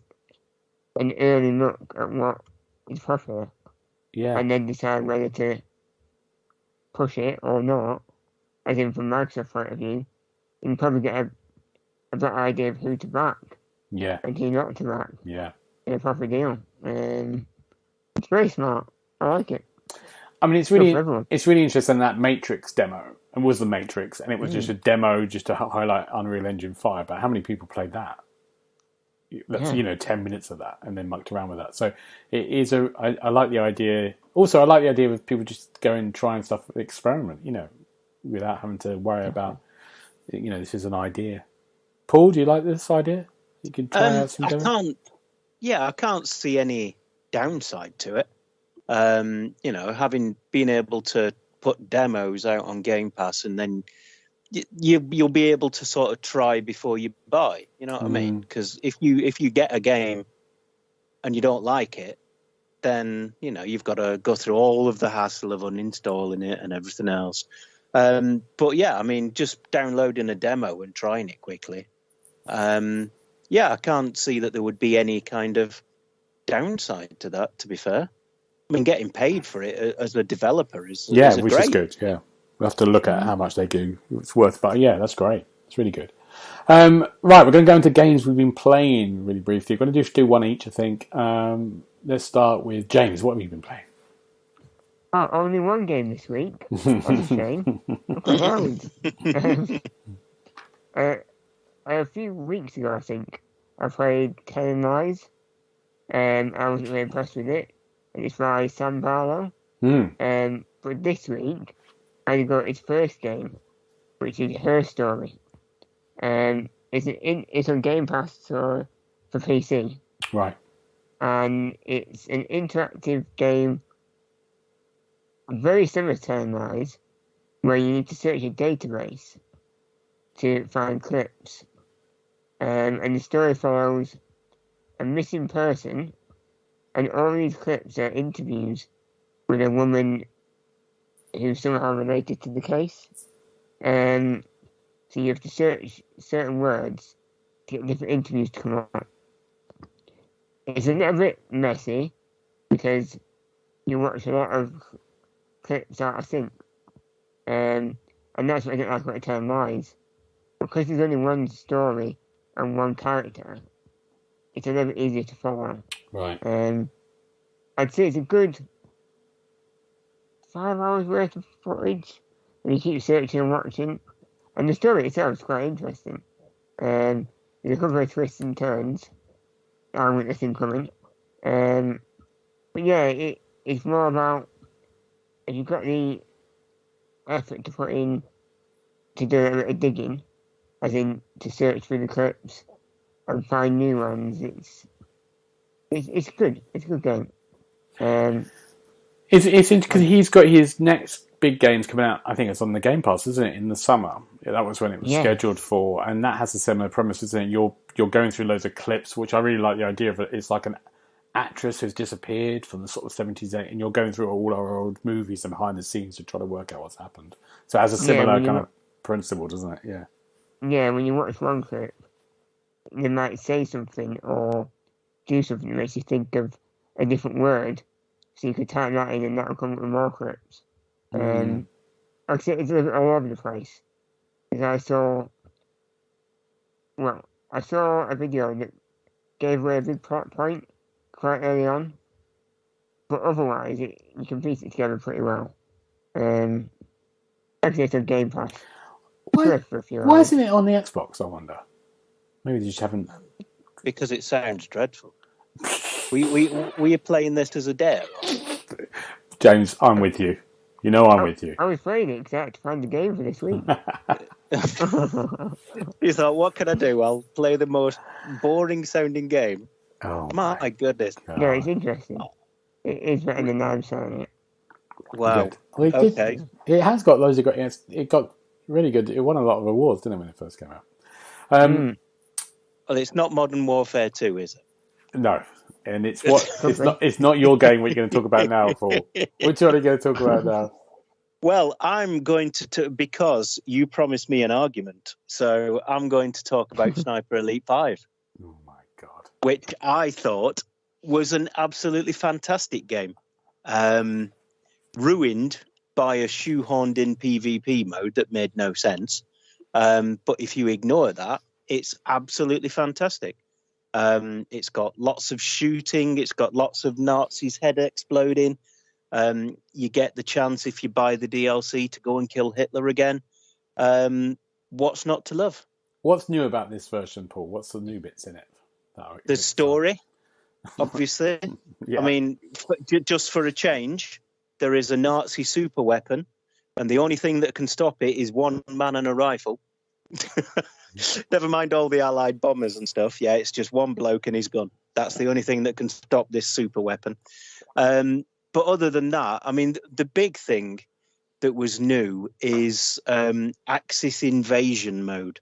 an early look at what is popular, and then decide whether to push it or not. As in, from Microsoft's point of view, you can probably get a better idea of who to back, and who not to back, in a proper deal. It's very smart. I like it. I mean, it's really interesting, that Matrix demo. It was the Matrix, and it was just a demo just to highlight Unreal Engine 5. But how many people played that? That's 10 minutes of that, and then mucked around with that. So it is I like the idea. Also, I like the idea of people just going and trying stuff, experiment. Without having to worry about. This is an idea. Paul, do you like this idea? You can try out some demo? I can't see any downside to it. Having been able to put demos out on Game Pass, and then you'll be able to sort of try before you buy. You know what I mean? Because if you get a game and you don't like it, then you've got to go through all of the hassle of uninstalling it and everything else. But yeah, I mean, just downloading a demo and trying it quickly. I can't see that there would be any kind of downside to that, to be fair. I mean, getting paid for it as a developer is which great. is good. Yeah, we'll have to look at how much they do. It's worth, but yeah, that's great. It's really good. Right, we're going to go into games we've been playing really briefly. We're going to just do one each, I think. Let's start with James. What have you been playing? Only one game this week. What a shame. A few weeks ago, I think, I played Telling Lies. I wasn't really impressed with it. And it's by Sam Barlow. But this week, I got its first game, which is Her Story. It's on Game Pass for PC. Right. And it's an interactive game very similar to Telling Lies, where you need to search a database to find clips. And the story follows a missing person, and all these clips are interviews with a woman who's somehow related to the case. So you have to search certain words to get different interviews to come up. It's a little bit messy, because you watch a lot of clips out of sync. And that's what I don't like about Telling Lies. Because there's only one story and one character, it's a little bit easier to follow. Right. I'd say it's a good 5 hours worth of footage, and you keep searching and watching. And the story itself is quite interesting. There's a couple of twists and turns. I wouldn't have seen coming. But yeah, it's more about, if you've got the effort to put in to do a bit of digging, as in to search through the clips and find new ones, it's good. It's a good game. It's interesting because he's got his next big games coming out. I think it's on the Game Pass, isn't it? In the summer. Yeah, that was when it was scheduled for, and that has a similar premise, isn't it? You're going through loads of clips, which I really like the idea of it. It's like an actress who's disappeared from the sort of 70s, and you're going through all our old movies and behind the scenes to try to work out what's happened. So it has a similar kind of principle, doesn't it? Yeah. Yeah, when you watch one clip, they might say something or do something that makes you think of a different word, so you could type that in and that'll come up with more clips. Like I said, it's a little bit all over the place. Because I saw a video that gave away a big plot point quite early on, but otherwise you can piece it together pretty well. Actually, it's on Game Pass. Why isn't it on the Xbox, I wonder? Maybe they just haven't. Because it sounds dreadful. Were you playing this as a dare? James, I'm with you. You know I'm with you. I was playing it because I had to find the game for this week. You thought, what can I do? I'll play the most boring sounding game. Oh my goodness. God. No, it's interesting. It is better than I'm saying it. Wow. Well, it has got loads of great. It got really good. It won a lot of awards, didn't it, when it first came out? Well, it's not Modern Warfare 2, is it? No, and it's not your game. What you're going to talk about now, Paul? Which one are you going to talk about now? Well, I'm going to because you promised me an argument, so I'm going to talk about Sniper Elite 5. Oh my god! Which I thought was an absolutely fantastic game, ruined by a shoehorned-in PvP mode that made no sense. But if you ignore that, it's absolutely fantastic. It's got lots of shooting. It's got lots of Nazis' head exploding. You get the chance, if you buy the DLC, to go and kill Hitler again. What's not to love? What's new about this version, Paul? What's the new bits in it? The story, obviously. Yeah. I mean, just for a change, there is a Nazi super weapon, and the only thing that can stop it is one man and a rifle. Never mind all the Allied bombers and stuff. Yeah, it's just one bloke and his gun. That's the only thing that can stop this super weapon. But other than that, I mean, the big thing that was new is Axis invasion mode.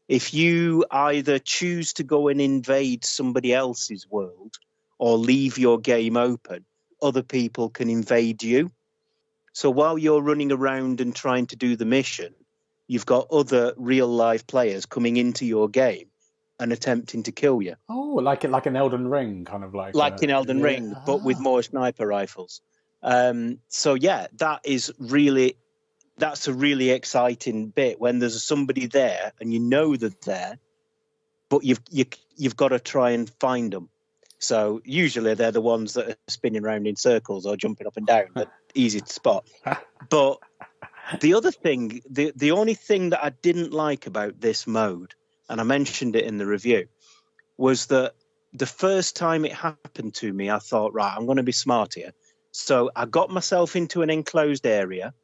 If you either choose to go and invade somebody else's world or leave your game open, other people can invade you. So while you're running around and trying to do the mission, you've got other real-life players coming into your game and attempting to kill you. Oh, like an Elden Ring, kind of like in Elden Ring, but with more sniper rifles. So yeah, that's a really exciting bit when there's somebody there and you know they're there, but you've got to try and find them. So usually they're the ones that are spinning around in circles or jumping up and down. They're easy to spot. But the other thing, the only thing that I didn't like about this mode, and I mentioned it in the review, was that the first time it happened to me, I thought, right, I'm going to be smart here. So I got myself into an enclosed area.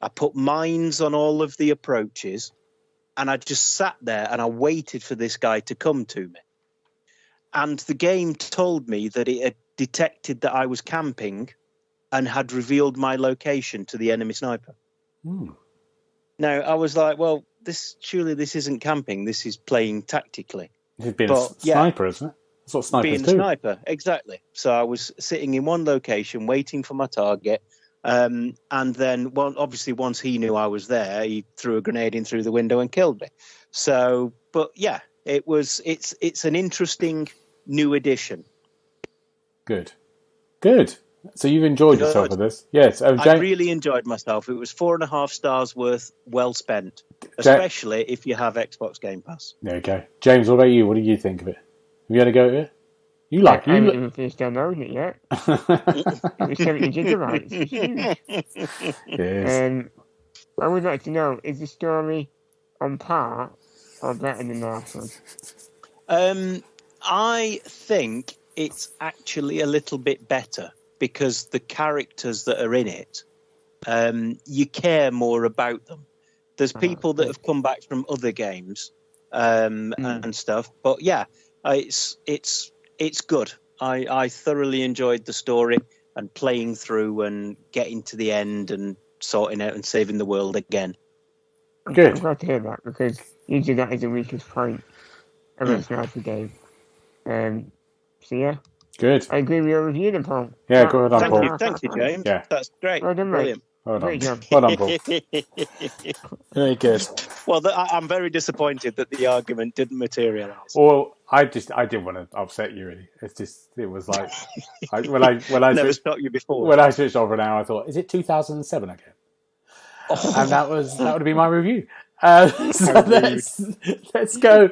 I put mines on all of the approaches, and I just sat there and I waited for this guy to come to me. And the game told me that it had detected that I was camping and had revealed my location to the enemy sniper. Now, I was like, well, surely this isn't camping. This is playing tactically. It's been a sniper, isn't it? That's what snipers being do. a sniper, exactly. So I was sitting in one location waiting for my target. And then, obviously, once he knew I was there, he threw a grenade in through the window and killed me. So, but yeah, it's an interesting new addition. Good. So you've enjoyed yourself with this? Yes. I really enjoyed myself. It was 4.5 stars worth well spent, especially if you have Xbox Game Pass. There you go. James, what about you? What did you think of it? Have you had a go at it? I haven't even finished downloading it yet. It was 70 gigabytes. Yes. I would like to know, is the story on par or better than the last one? I think it's actually a little bit better because the characters that are in it, you care more about them. There's people that have come back from other games and stuff, but yeah, it's good. I thoroughly enjoyed the story and playing through and getting to the end and sorting out and saving the world again. Good. I'm glad to hear that because usually that is the weakest point of a sniper game. So yeah. Good. I agree with your review then, Paul. Yeah, go ahead, Paul. Thank you, James. Yeah. That's great. Well done, Brilliant. Well done. Great job. Well done, Paul. Very good. Well, I'm very disappointed that the argument didn't materialise. Well, I didn't want to upset you really. It was like when I never stopped you before. When I switched over an hour, I thought, is it 2007 again? Oh. And that would be my review. So let's go.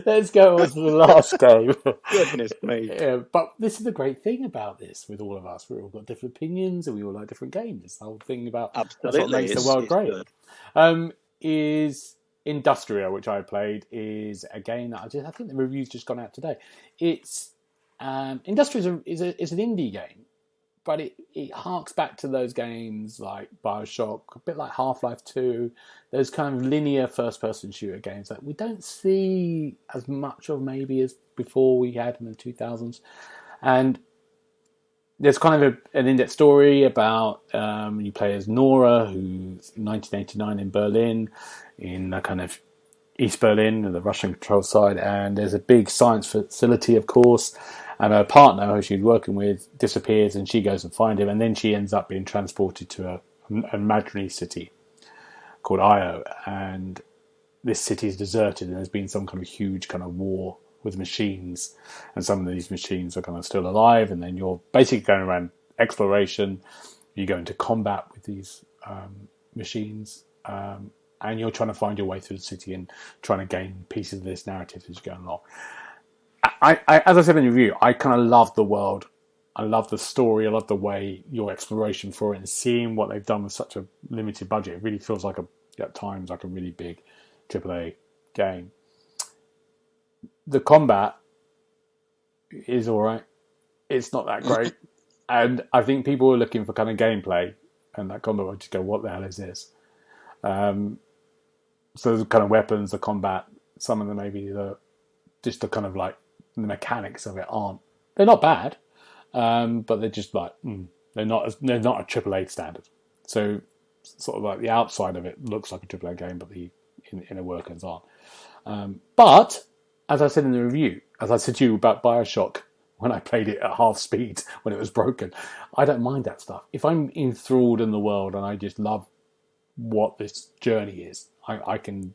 Let's go on to the last game. Goodness me! Yeah, but this is the great thing about this with all of us. We've all got different opinions and we all like different games. It's the whole thing about that's what makes the world great. Is Industria, which I played, is a game that I think the review's just gone out today. It's Industria is an indie game. But it harks back to those games like Bioshock, a bit like Half-Life 2, those kind of linear first-person shooter games that we don't see as much of maybe as before we had in the 2000s. And there's kind of an in-depth story about you play as Nora, who's in 1989 in Berlin, in the kind of East Berlin, the Russian control side, and there's a big science facility, of course, and her partner, who she's working with, disappears, and she goes and finds him, and then she ends up being transported to a imaginary city called Io, and this city is deserted, and there's been some kind of huge kind of war with machines, and some of these machines are kind of still alive, and then you're basically going around exploration, you go into combat with these machines, and you're trying to find your way through the city and trying to gain pieces of this narrative as you go along. I as I said in the review, I kind of love the world. I love the story. I love the way your exploration for it and seeing what they've done with such a limited budget. It really feels like at times like a really big AAA game. The combat is all right. It's not that great. And I think people are looking for kind of gameplay, and that combat would just go, what the hell is this? So the kind of weapons, the combat, some of them maybe just the kind of like the mechanics of it they're not bad, but they're just like they're not a AAA standard. So sort of like the outside of it looks like a AAA game, but the inner workings aren't. But as I said in the review, as I said to you about BioShock when I played it at half speed when it was broken, I don't mind that stuff. If I'm enthralled in the world and I just love what this journey is, I can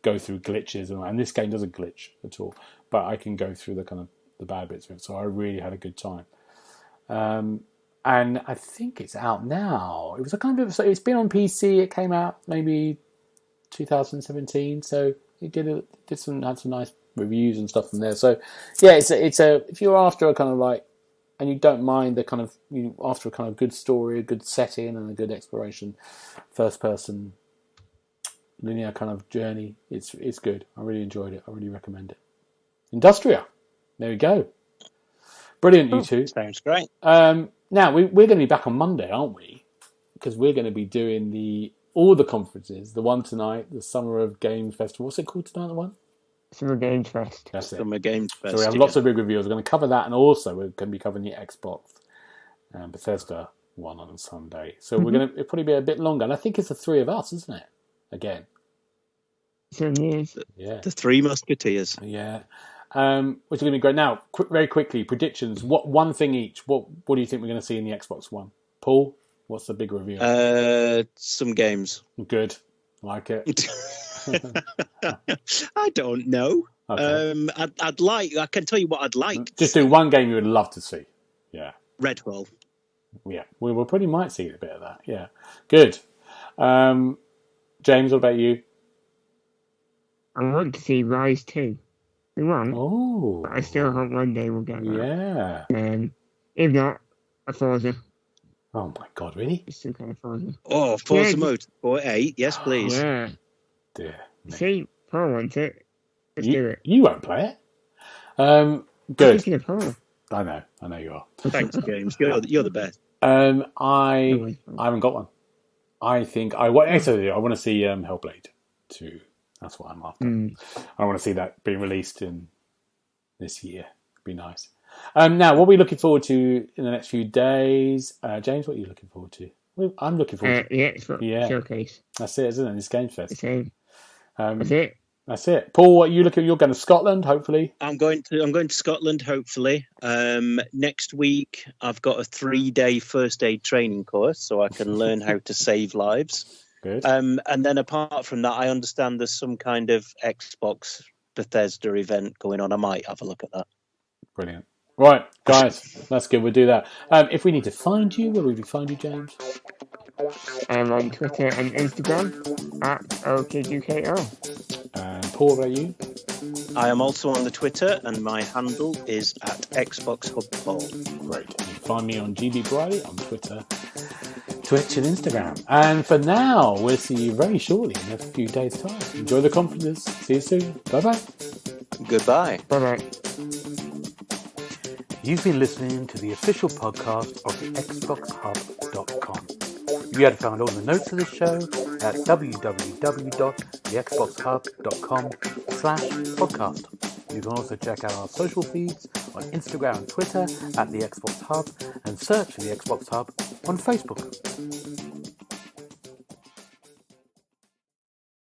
go through glitches, and this game doesn't glitch at all, but I can go through the kind of the bad bits of it. So I really had a good time. And I think it's out now. It was a kind of, so it's been on PC. It came out maybe 2017, so it had some nice reviews and stuff from there. So yeah, it's a if you're after a kind of like, and you don't mind the kind of, after a kind of good story, a good setting, and a good exploration, first person linear kind of journey, it's good. I really enjoyed it. I really recommend it. Industria, there we go. Brilliant, you two. Sounds great. Now we're going to be back on Monday, aren't we? Because we're going to be doing all the conferences. The one tonight, the Summer of Games Festival. What's it called tonight? The one? Summer Games Fest. That's it. Summer Games Fest. So we have lots of big reviews. We're going to cover that, and also we're going to be covering the Xbox and Bethesda one on Sunday. So it'll probably be a bit longer. And I think it's the three of us, isn't it? Again. So yes. Yeah. The Three Musketeers. Yeah. Which is going to be great. Now, very quickly, predictions. What one thing each? What do you think we're going to see in the Xbox One? Paul, what's the big review? Some games. Good. Like it. I don't know. Okay. I can tell you what I'd like. Just do one game you would love to see. Yeah. Redfall. Yeah. We probably might see a bit of that. Yeah. Good. James, what about you? I want to see Rise 2. We won't. Oh. But I still hope one day we'll get that. Yeah. If not, a Forza. Oh my God, really? It's some kind of Forza. Oh, Forza Motorsport 8. Yes, please. Yeah. Dear me. See, Paul wants it. Let's do it. You won't play it. I'm Good. thinking of Paul. I know you are. Thanks, James. You're the best. I haven't got one. I think I want to see Hellblade 2. That's what I'm after. I want to see that being released in this year. It'd be nice. Now, what are we looking forward to in the next few days? James, what are you looking forward to? Well, I'm looking forward to the Xbox Showcase. That's it, isn't it? This Games Fest. That's it. That's it. Paul, what are you looking? You're going to Scotland, hopefully. I'm going to Scotland, hopefully. Next week, I've got a 3-day first aid training course, so I can learn how to save lives. Good. And then apart from that, I understand there's some kind of Xbox Bethesda event going on. I might have a look at that. Brilliant. Right, guys, that's good. We'll do that. If we need to find you, where would we find you, James? I'm on Twitter and Instagram at OKUKO. And Paul, about you? I am also on the Twitter, and my handle is at TheXboxHub. Great. You can find me on GB Briley on Twitter, Twitch, and Instagram. And for now, we'll see you very shortly in a few days' time. Enjoy the conferences. See you soon. Bye-bye. Goodbye. Bye-bye. You've been listening to the official podcast of TheXboxHub.com. You had found all the notes of the show at www.thexboxhub.com/podcast. You can also check out our social feeds on Instagram and Twitter at The Xbox Hub, and search for The Xbox Hub on Facebook.